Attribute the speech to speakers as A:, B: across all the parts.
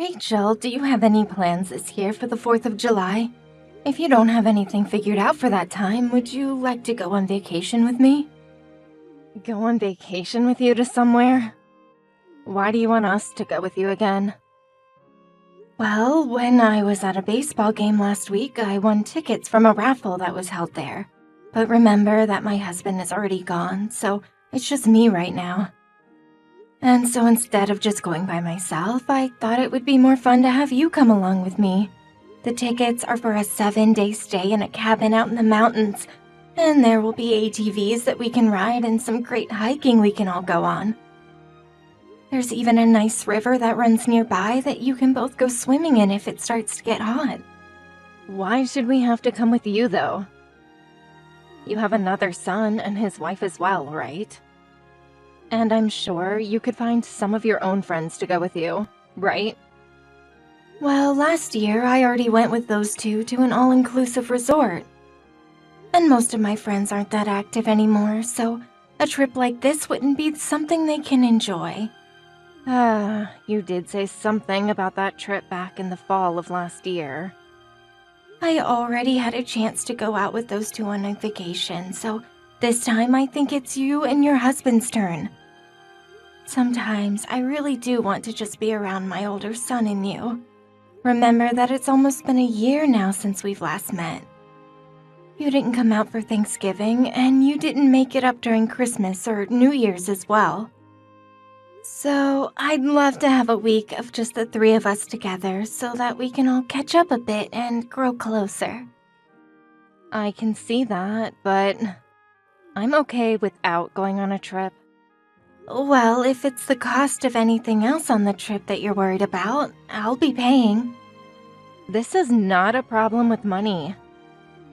A: Rachel, do you have any plans this year for the 4th of July? If you don't have anything figured out for that time, would you like to go on vacation with me? Go on vacation with you to somewhere? Why do you want us to go with you again? Well, when I was at a baseball game last week, I won tickets from a raffle that was held there. But remember that my husband is already gone, so it's just me right now. And so instead of just going by myself, I thought it would be more fun to have you come along with me. The tickets are for a 7-day stay in a cabin out in the mountains, and there will be ATVs that we can ride and some great hiking we can all go on. There's even a nice river that runs nearby that you can both go swimming in if it starts to get hot. Why should we have to come with you, though? You have another son and his wife as well, right? And I'm sure you could find some of your own friends to go with you, right? Well, last year I already went with those two to an all-inclusive resort. And most of my friends aren't that active anymore, so a trip like this wouldn't be something they can enjoy. You did say something about that trip back in the fall of last year. I already had a chance to go out with those two on a vacation, so this time I think it's you and your husband's turn. Sometimes I really do want to just be around my older son and you. Remember that it's almost been a year now since we've last met. You didn't come out for Thanksgiving, and you didn't make it up during Christmas or New Year's as well. So I'd love to have a week of just the three of us together so that we can all catch up a bit and grow closer. I can see that, but I'm okay without going on a trip. Well, if it's the cost of anything else on the trip that you're worried about, I'll be paying. This is not a problem with money.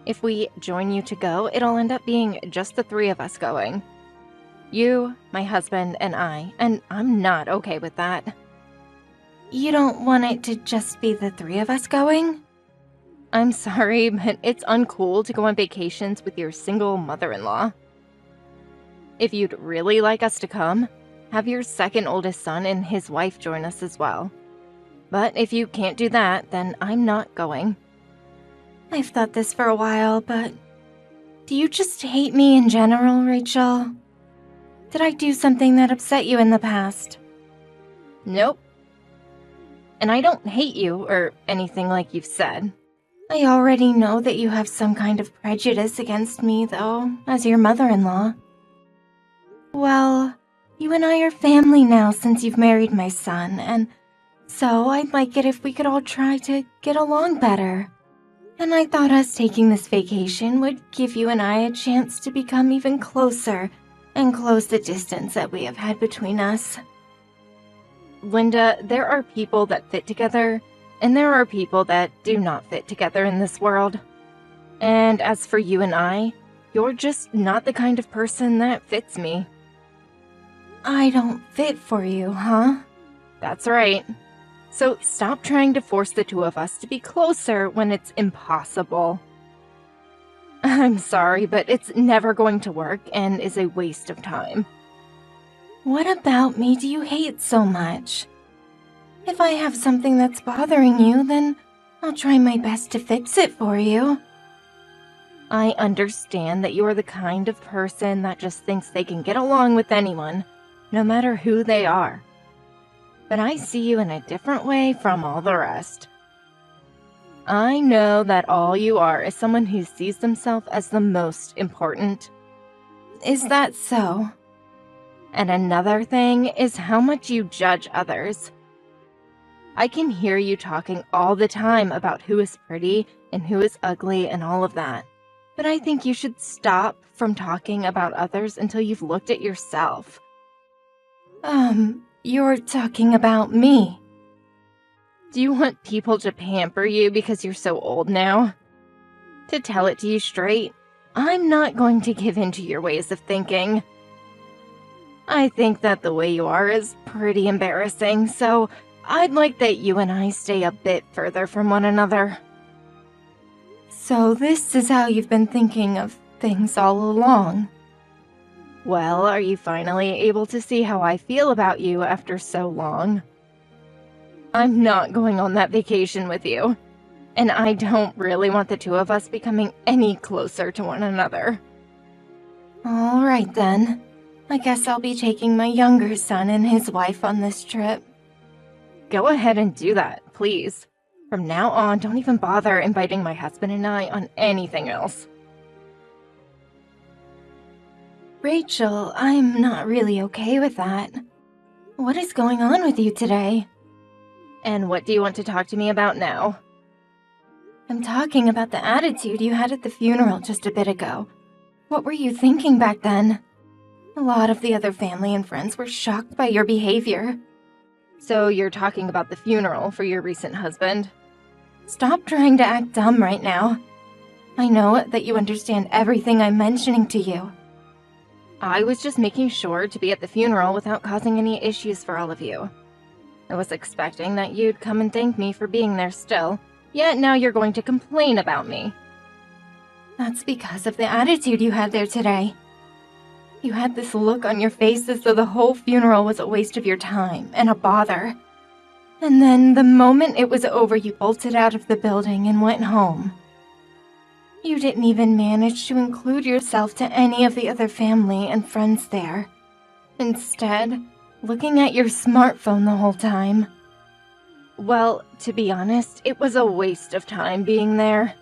A: If we join you to go, it'll end up being just the three of us going. You, my husband, and I'm not okay with that. You don't want it to just be the three of us going? I'm sorry, but it's uncool to go on vacations with your single mother-in-law. If you'd really like us to come, have your second oldest son and his wife join us as well. But if you can't do that, then I'm not going. I've thought this for a while, but do you just hate me in general, Rachel? Did I do something that upset you in the past? Nope. And I don't hate you or anything like you've said. I already know that you have some kind of prejudice against me, though, as your mother-in-law. Well, you and I are family now since you've married my son, and so I'd like it if we could all try to get along better. And I thought us taking this vacation would give you and I a chance to become even closer and close the distance that we have had between us. Linda, there are people that fit together, and there are people that do not fit together in this world. And as for you and I, you're just not the kind of person that fits me. I don't fit for you, huh? That's right. So stop trying to force the two of us to be closer when it's impossible. I'm sorry, but it's never going to work and is a waste of time. What about me do you hate so much? If I have something that's bothering you, then I'll try my best to fix it for you. I understand that you are the kind of person that just thinks they can get along with anyone, no matter who they are. But I see you in a different way from all the rest. I know that all you are is someone who sees themselves as the most important. Is that so? And another thing is how much you judge others. I can hear you talking all the time about who is pretty and who is ugly and all of that. But I think you should stop from talking about others until you've looked at yourself. You're talking about me. Do you want people to pamper you because you're so old now? To tell it to you straight, I'm not going to give in to your ways of thinking. I think that the way you are is pretty embarrassing, so I'd like that you and I stay a bit further from one another. So this is how you've been thinking of things all along. Well, are you finally able to see how I feel about you after so long? I'm not going on that vacation with you. And I don't really want the two of us becoming any closer to one another. All right then. I guess I'll be taking my younger son and his wife on this trip. Go ahead and do that, please. From now on, don't even bother inviting my husband and I on anything else. Rachel, I'm not really okay with that. What is going on with you today? And what do you want to talk to me about now? I'm talking about the attitude you had at the funeral just a bit ago. What were you thinking back then? A lot of the other family and friends were shocked by your behavior. So you're talking about the funeral for your recent husband? Stop trying to act dumb right now. I know that you understand everything I'm mentioning to you. I was just making sure to be at the funeral without causing any issues for all of you. I was expecting that you'd come and thank me for being there still, yet now you're going to complain about me. That's because of the attitude you had there today. You had this look on your face as though the whole funeral was a waste of your time and a bother. And then the moment it was over, you bolted out of the building and went home. You didn't even manage to include yourself to any of the other family and friends there. Instead, looking at your smartphone the whole time. Well, to be honest, it was a waste of time being there.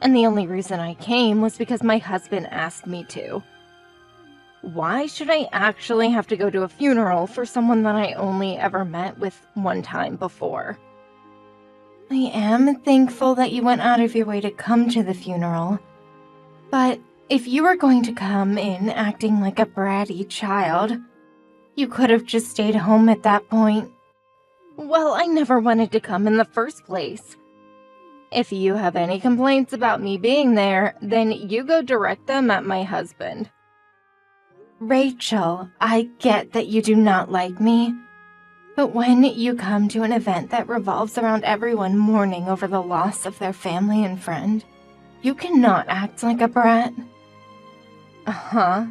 A: And the only reason I came was because my husband asked me to. Why should I actually have to go to a funeral for someone that I only ever met with one time before? I am thankful that you went out of your way to come to the funeral. But if you were going to come in acting like a bratty child, you could have just stayed home at that point. Well, I never wanted to come in the first place. If you have any complaints about me being there, then you go direct them at my husband. Rachel, I get that you do not like me. But when you come to an event that revolves around everyone mourning over the loss of their family and friend, you cannot act like a brat. Uh-huh.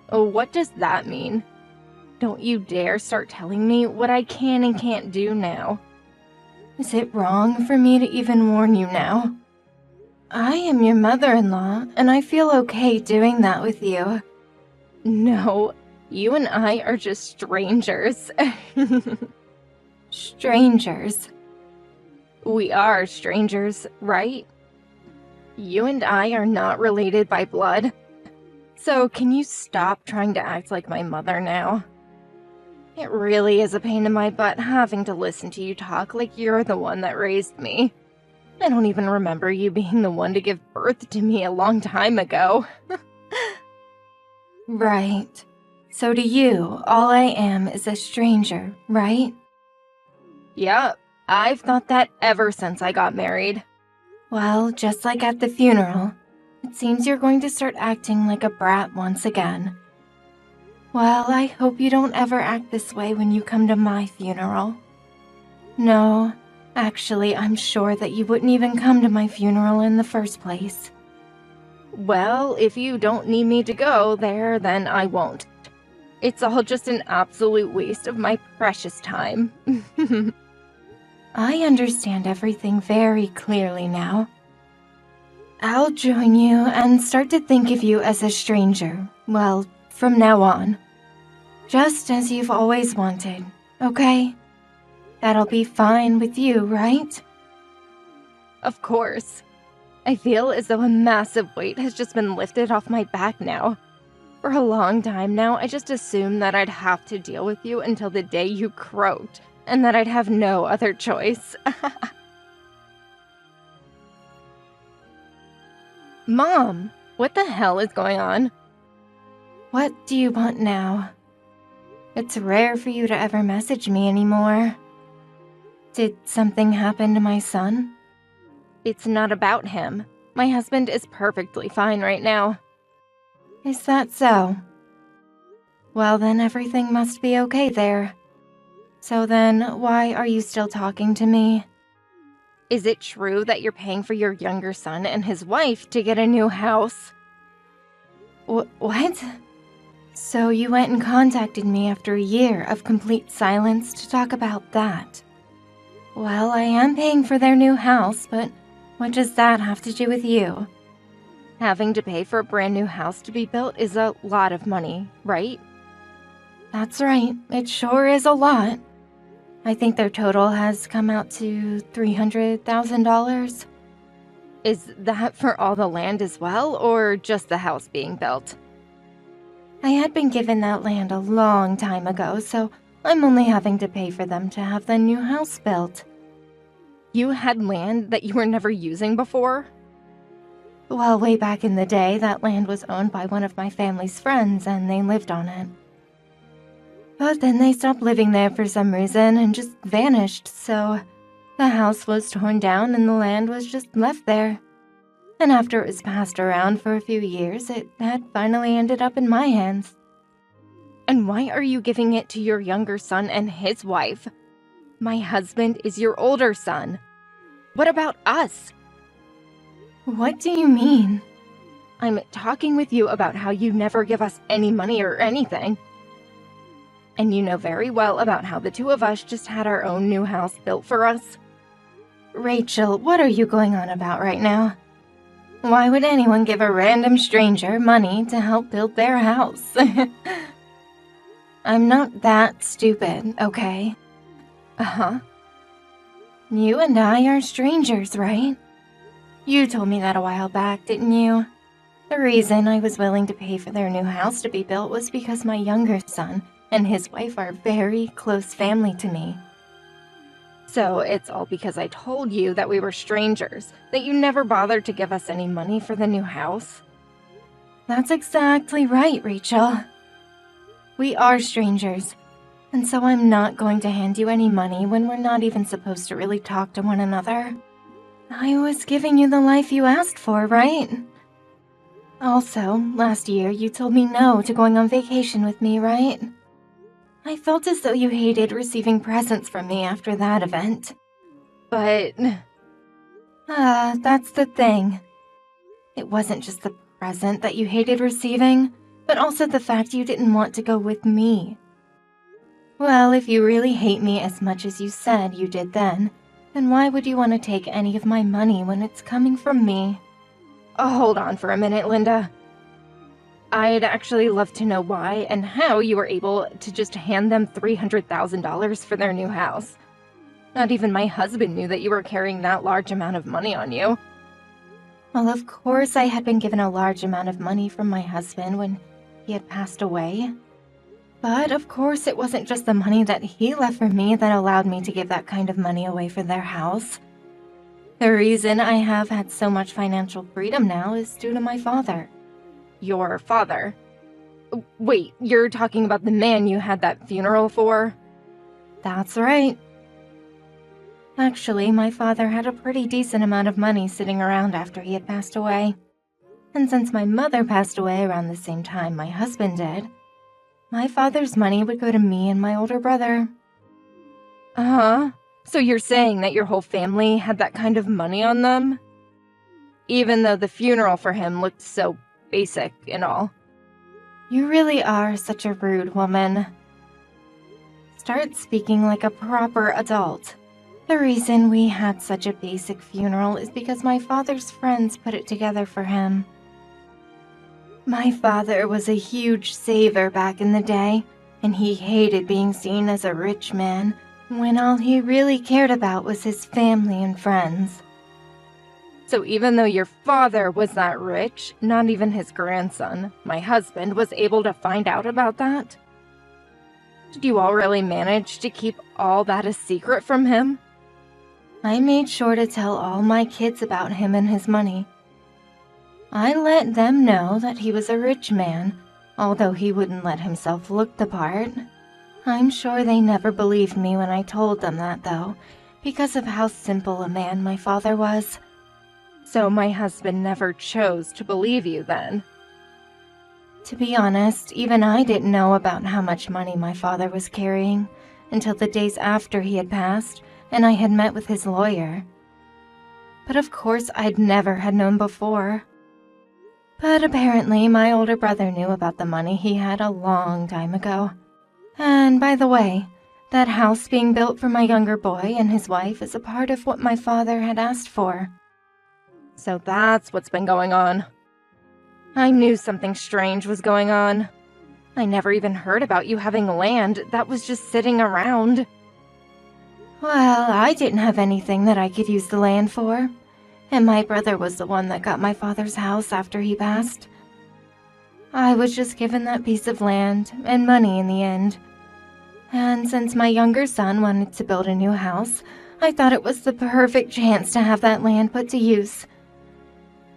A: What does that mean? Don't you dare start telling me what I can and can't do now. Is it wrong for me to even warn you now? I am your mother-in-law, and I feel okay doing that with you. No, you and I are just strangers. Strangers? We are strangers, right? You and I are not related by blood. So can you stop trying to act like my mother now? It really is a pain in my butt having to listen to you talk like you're the one that raised me. I don't even remember you being the one to give birth to me a long time ago. Right. So to you, all I am is a stranger, right? Yep, I've thought that ever since I got married. Well, just like at the funeral, it seems you're going to start acting like a brat once again. Well, I hope you don't ever act this way when you come to my funeral. No, actually, I'm sure that you wouldn't even come to my funeral in the first place. Well, if you don't need me to go there, then I won't. It's all just an absolute waste of my precious time. I understand everything very clearly now. I'll join you and start to think of you as a stranger, well, from now on. Just as you've always wanted, okay? That'll be fine with you, right? Of course. I feel as though a massive weight has just been lifted off my back now. For a long time now, I just assumed that I'd have to deal with you until the day you croaked, and that I'd have no other choice. Mom, what the hell is going on? What do you want now? It's rare for you to ever message me anymore. Did something happen to my son? It's not about him. My husband is perfectly fine right now. Is that so? Well, then everything must be okay there. So then, why are you still talking to me? Is it true that you're paying for your younger son and his wife to get a new house? What? So you went and contacted me after a year of complete silence to talk about that? Well, I am paying for their new house, but what does that have to do with you? Having to pay for a brand new house to be built is a lot of money, right? That's right, it sure is a lot. I think their total has come out to $300,000. Is that for all the land as well, or just the house being built? I had been given that land a long time ago, so I'm only having to pay for them to have the new house built. You had land that you were never using before? Well, way back in the day, that land was owned by one of my family's friends, and they lived on it. But then they stopped living there for some reason and just vanished, so the house was torn down and the land was just left there. And after it was passed around for a few years, it had finally ended up in my hands. And why are you giving it to your younger son and his wife? My husband is your older son. What about us? What do you mean? I'm talking with you about how you never give us any money or anything. And you know very well about how the two of us just had our own new house built for us. Rachel, what are you going on about right now? Why would anyone give a random stranger money to help build their house? I'm not that stupid, okay? Uh-huh. You and I are strangers, right? You told me that a while back, didn't you? The reason I was willing to pay for their new house to be built was because my younger son and his wife are very close family to me. So it's all because I told you that we were strangers, that you never bothered to give us any money for the new house? That's exactly right, Rachel. We are strangers, and so I'm not going to hand you any money when we're not even supposed to really talk to one another. I was giving you the life you asked for, right? Also, last year you told me no to going on vacation with me, right? I felt as though you hated receiving presents from me after that event. But... that's the thing. It wasn't just the present that you hated receiving, but also the fact you didn't want to go with me. Well, if you really hate me as much as you said you did then why would you want to take any of my money when it's coming from me? Oh, hold on for a minute, Linda. I'd actually love to know why and how you were able to just hand them $300,000 for their new house. Not even my husband knew that you were carrying that large amount of money on you. Well, of course I had been given a large amount of money from my husband when he had passed away. But of course it wasn't just the money that he left for me that allowed me to give that kind of money away for their house. The reason I have had so much financial freedom now is due to my father. Your father? Wait, you're talking about the man you had that funeral for? That's right. Actually, my father had a pretty decent amount of money sitting around after he had passed away. And since my mother passed away around the same time my husband did, my father's money would go to me and my older brother. Uh-huh. So you're saying that your whole family had that kind of money on them? Even though the funeral for him looked so basic and all. You really are such a rude woman. Start speaking like a proper adult. The reason we had such a basic funeral is because my father's friends put it together for him. My father was a huge saver back in the day, and he hated being seen as a rich man when all he really cared about was his family and friends. So even though your father was that rich, not even his grandson, my husband, was able to find out about that? Did you all really manage to keep all that a secret from him? I made sure to tell all my kids about him and his money. I let them know that he was a rich man, although he wouldn't let himself look the part. I'm sure they never believed me when I told them that, though, because of how simple a man my father was. So my husband never chose to believe you, then? To be honest, even I didn't know about how much money my father was carrying until the days after he had passed and I had met with his lawyer. But of course I'd never had known before. But apparently my older brother knew about the money he had a long time ago. And by the way, That house being built for my younger boy and his wife is a part of what my father had asked for.
B: So that's what's been going on. I knew something strange was going on. I never even heard about you having land that was just sitting around.
A: Well, I didn't have anything that I could use the land for, and my brother was the one that got my father's house after he passed. I was just given that piece of land and money in the end. And since my younger son wanted to build a new house, I thought it was the perfect chance to have that land put to use.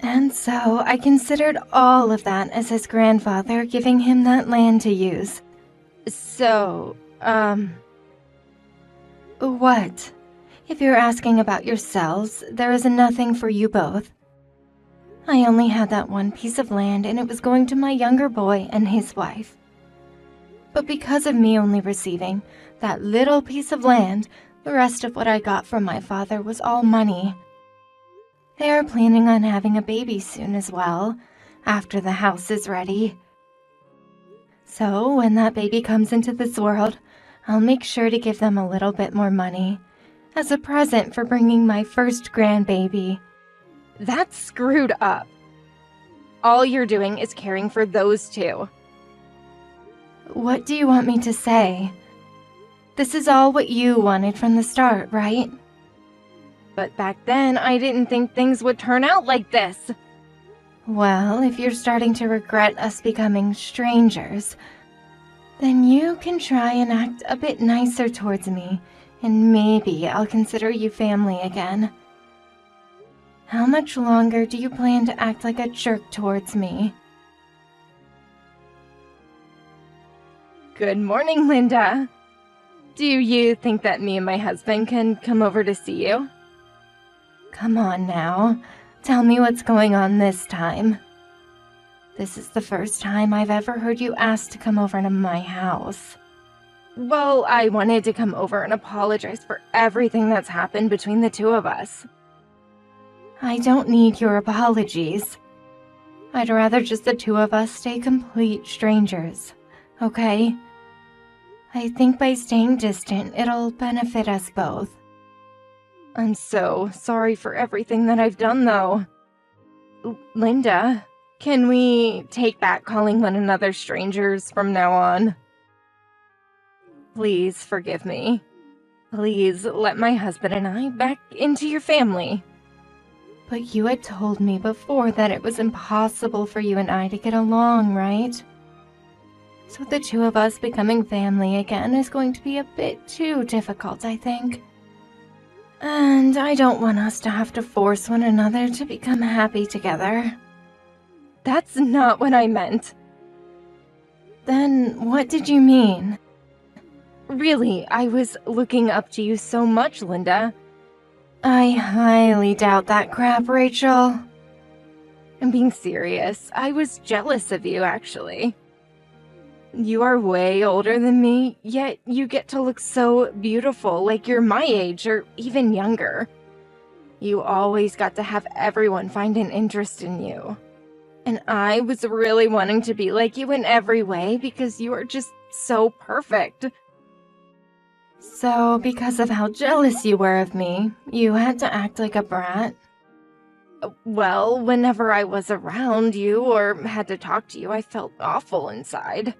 A: And so I considered all of that as his grandfather giving him that land to use.
B: So,
A: What? If you're asking about yourselves, there is nothing for you both. I only had that one piece of land and it was going to my younger boy and his wife. But because of me only receiving that little piece of land, the rest of what I got from my father was all money. They are planning on having a baby soon as well, after the house is ready. So when that baby comes into this world, I'll make sure to give them a little bit more money, as a present for bringing my first grandbaby.
B: That's screwed up. All you're doing is caring for those two.
A: What do you want me to say? This is all what you wanted from the start, right?
B: But back then, I didn't think things would turn out like this.
A: Well, if you're starting to regret us becoming strangers, then you can try and act a bit nicer towards me, and maybe I'll consider you family again. How much longer do you plan to act like a jerk towards me?
B: Good morning, Linda. Do you think that me and my husband can come over to see you?
A: Come on now, tell me what's going on this time. This is the first time I've ever heard you ask to come over to my house.
B: Well, I wanted to come over and apologize for everything that's happened between the two of us.
A: I don't need your apologies. I'd rather just the two of us stay complete strangers, okay? I think by staying distant, it'll benefit us both.
B: I'm so sorry for everything that I've done, though. Linda, can we take back calling one another strangers from now on? Please forgive me. Please let my husband and I back into your family.
A: But you had told me before that it was impossible for you and I to get along, right? So the two of us becoming family again is going to be a bit too difficult, I think. And I don't want us to have to force one another to become happy together.
B: That's not what I meant.
A: Then what did you mean?
B: Really, I was looking up to you so much, Linda.
A: I highly doubt that crap, Rachel.
B: I'm being serious. I was jealous of you, actually. You are way older than me, yet you get to look so beautiful, like you're my age or even younger. You always got to have everyone find an interest in you. And I was really wanting to be like you in every way because you are just so perfect.
A: So, because of how jealous you were of me, you had to act like a brat?
B: Well, whenever I was around you or had to talk to you, I felt awful inside.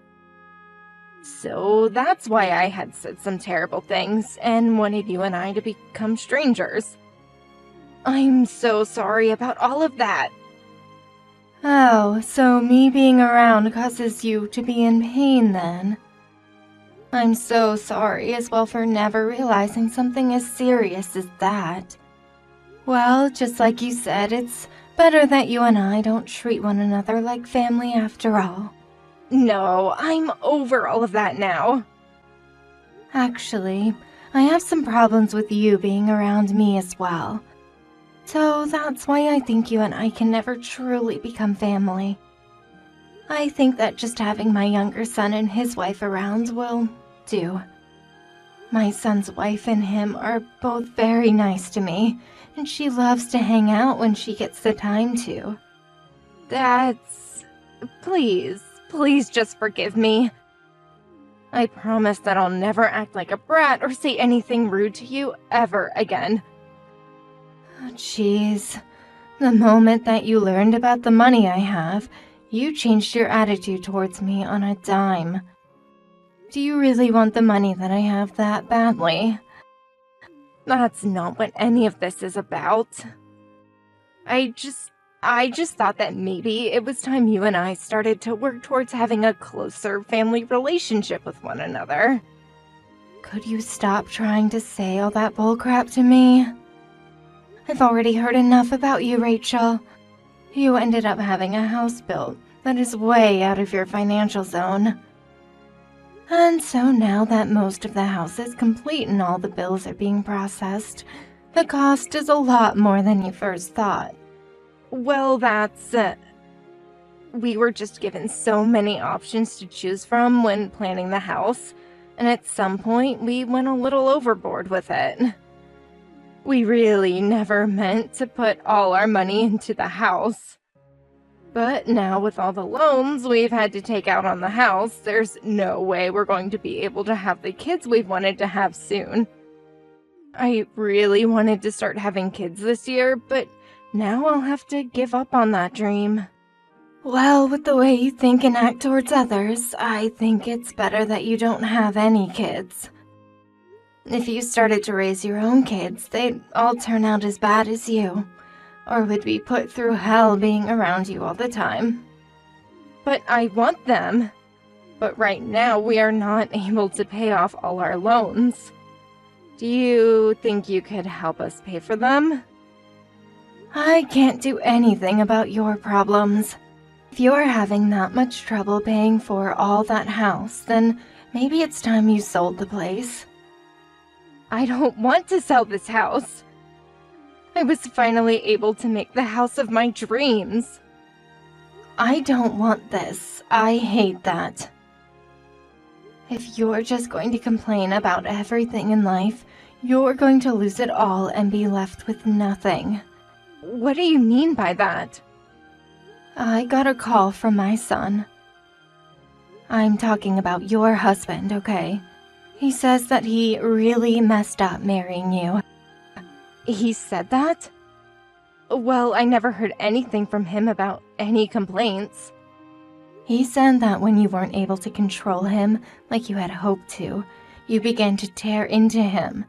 B: So that's why I had said some terrible things and wanted you and I to become strangers. I'm so sorry about all of that.
A: Oh, so me being around causes you to be in pain then? I'm so sorry as well for never realizing something as serious as that. Well, just like you said, it's better that you and I don't treat one another like family after all.
B: No, I'm over all of that now.
A: Actually, I have some problems with you being around me as well. So that's why I think you and I can never truly become family. I think that just having my younger son and his wife around will do. My son's wife and him are both very nice to me, and she loves to hang out when she gets the time to.
B: Please just forgive me. I promise that I'll never act like a brat or say anything rude to you ever again.
A: Oh, jeez. The moment that you learned about the money I have, you changed your attitude towards me on a dime. Do you really want the money that I have that badly?
B: That's not what any of this is about. I just thought that maybe it was time you and I started to work towards having a closer family relationship with one another.
A: Could you stop trying to say all that bullcrap to me? I've already heard enough about you, Rachel. You ended up having a house built that is way out of your financial zone. And so now that most of the house is complete and all the bills are being processed, the cost is a lot more than you first thought.
B: Well, we were just given so many options to choose from when planning the house, and at some point we went a little overboard with it. We really never meant to put all our money into the house. But now with all the loans we've had to take out on the house, there's no way we're going to be able to have the kids we've wanted to have soon. I really wanted to start having kids this year, but now I'll have to give up on that dream.
A: Well, with the way you think and act towards others, I think it's better that you don't have any kids. If you started to raise your own kids, they'd all turn out as bad as you, or would be put through hell being around you all the time.
B: But I want them. But right now we are not able to pay off all our loans. Do you think you could help us pay for them?
A: I can't do anything about your problems. If you're having that much trouble paying for all that house, then maybe it's time you sold the place.
B: I don't want to sell this house. I was finally able to make the house of my dreams.
A: I don't want this. I hate that. If you're just going to complain about everything in life, you're going to lose it all and be left with nothing.
B: What do you mean by that?
A: I got a call from my son. I'm talking about your husband, okay? He says that he really messed up marrying you.
B: He said that? Well, I never heard anything from him about any complaints.
A: He said that when you weren't able to control him like you had hoped to, you began to tear into him.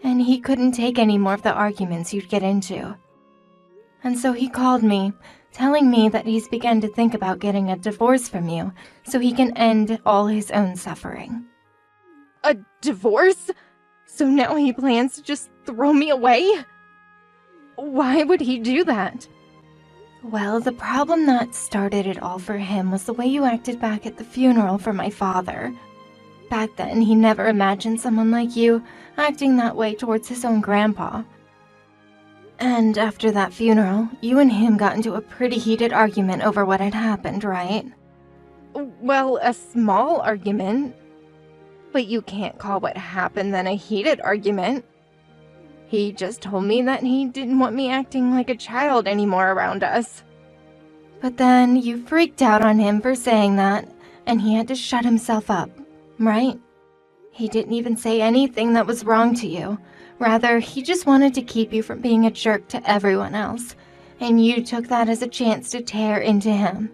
A: And he couldn't take any more of the arguments you'd get into. And so he called me, telling me that he's begun to think about getting a divorce from you so he can end all his own suffering.
B: A divorce? So now he plans to just throw me away? Why would he do that?
A: Well, the problem that started it all for him was the way you acted back at the funeral for my father. Back then, he never imagined someone like you acting that way towards his own grandpa. And after that funeral, you and him got into a pretty heated argument over what had happened, right?
B: Well, a small argument. But you can't call what happened then a heated argument. He just told me that he didn't want me acting like a child anymore around us.
A: But then you freaked out on him for saying that, and he had to shut himself up, right? He didn't even say anything that was wrong to you. Rather, he just wanted to keep you from being a jerk to everyone else, and you took that as a chance to tear into him.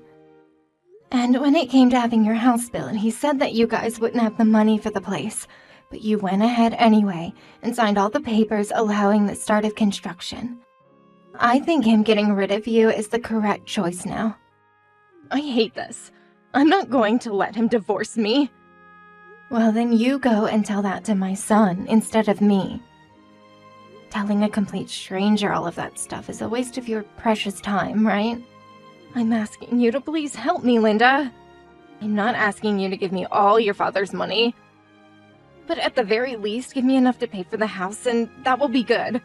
A: And when it came to having your house built, he said that you guys wouldn't have the money for the place, but you went ahead anyway and signed all the papers allowing the start of construction. I think him getting rid of you is the correct choice now.
B: I hate this. I'm not going to let him divorce me.
A: Well, then you go and tell that to my son instead of me. Telling a complete stranger all of that stuff is a waste of your precious time, right?
B: I'm asking you to please help me, Linda. I'm not asking you to give me all your father's money. But at the very least, give me enough to pay for the house, and that will be good.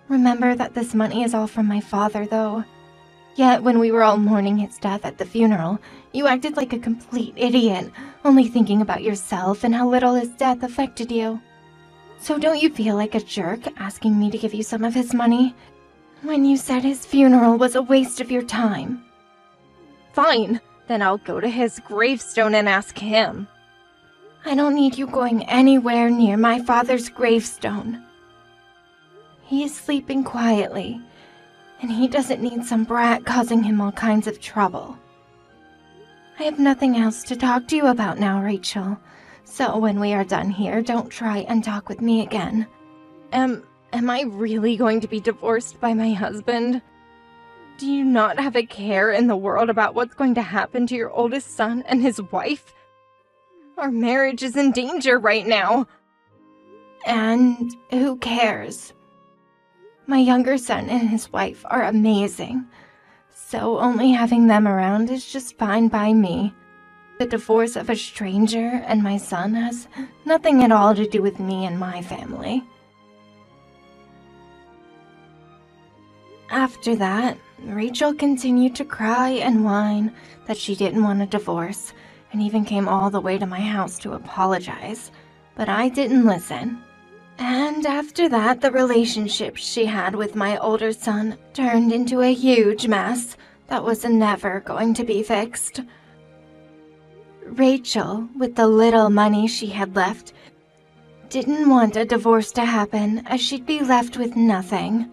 A: Remember that this money is all from my father, though. Yet when we were all mourning his death at the funeral, you acted like a complete idiot, only thinking about yourself and how little his death affected you. So don't you feel like a jerk asking me to give you some of his money when you said his funeral was a waste of your time?
B: Fine, then I'll go to his gravestone and ask him.
A: I don't need you going anywhere near my father's gravestone. He is sleeping quietly, and he doesn't need some brat causing him all kinds of trouble. I have nothing else to talk to you about now, Rachel, so when we are done here, don't try and talk with me again.
B: Am I really going to be divorced by my husband? Do you not have a care in the world about what's going to happen to your oldest son and his wife? Our marriage is in danger right now.
A: And who cares? My younger son and his wife are amazing, so only having them around is just fine by me. The divorce of a stranger and my son has nothing at all to do with me and my family. After that, Rachel continued to cry and whine that she didn't want a divorce, and even came all the way to my house to apologize, but I didn't listen. And after that, the relationship she had with my older son turned into a huge mess that was never going to be fixed. Rachel, with the little money she had left, didn't want a divorce to happen as she'd be left with nothing.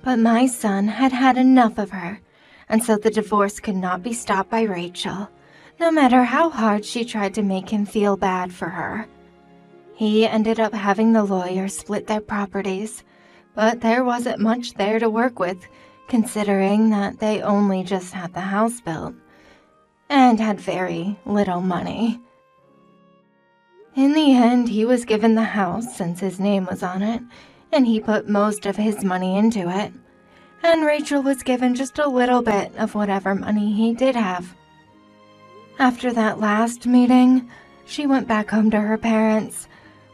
A: But my son had had enough of her, and so the divorce could not be stopped by Rachel, no matter how hard she tried to make him feel bad for her. He ended up having the lawyer split their properties, but there wasn't much there to work with, considering that they only just had the house built, and had very little money. In the end, he was given the house since his name was on it, and he put most of his money into it, and Rachel was given just a little bit of whatever money he did have. After that last meeting, she went back home to her parents,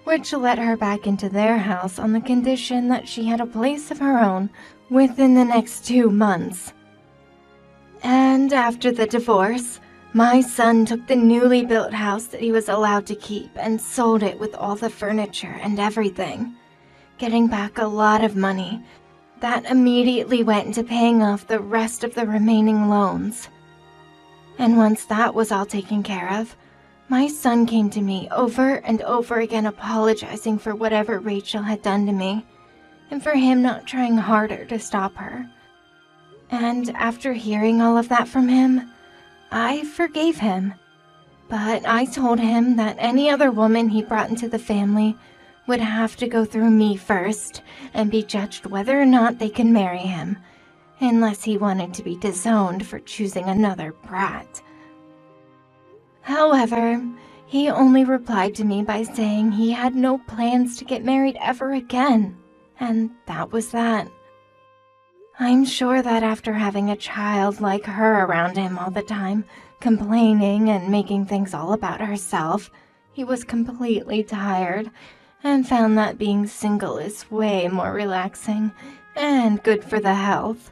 A: which let her back into their house on the condition that she had a place of her own within the next 2 months. And after the divorce, my son took the newly built house that he was allowed to keep and sold it with all the furniture and everything, getting back a lot of money that immediately went into paying off the rest of the remaining loans. And once that was all taken care of, my son came to me over and over again apologizing for whatever Rachel had done to me, and for him not trying harder to stop her. And after hearing all of that from him, I forgave him. But I told him that any other woman he brought into the family would have to go through me first and be judged whether or not they could marry him, unless he wanted to be disowned for choosing another brat. However, he only replied to me by saying he had no plans to get married ever again, and that was that. I'm sure that after having a child like her around him all the time, complaining and making things all about herself, he was completely tired and found that being single is way more relaxing and good for the health.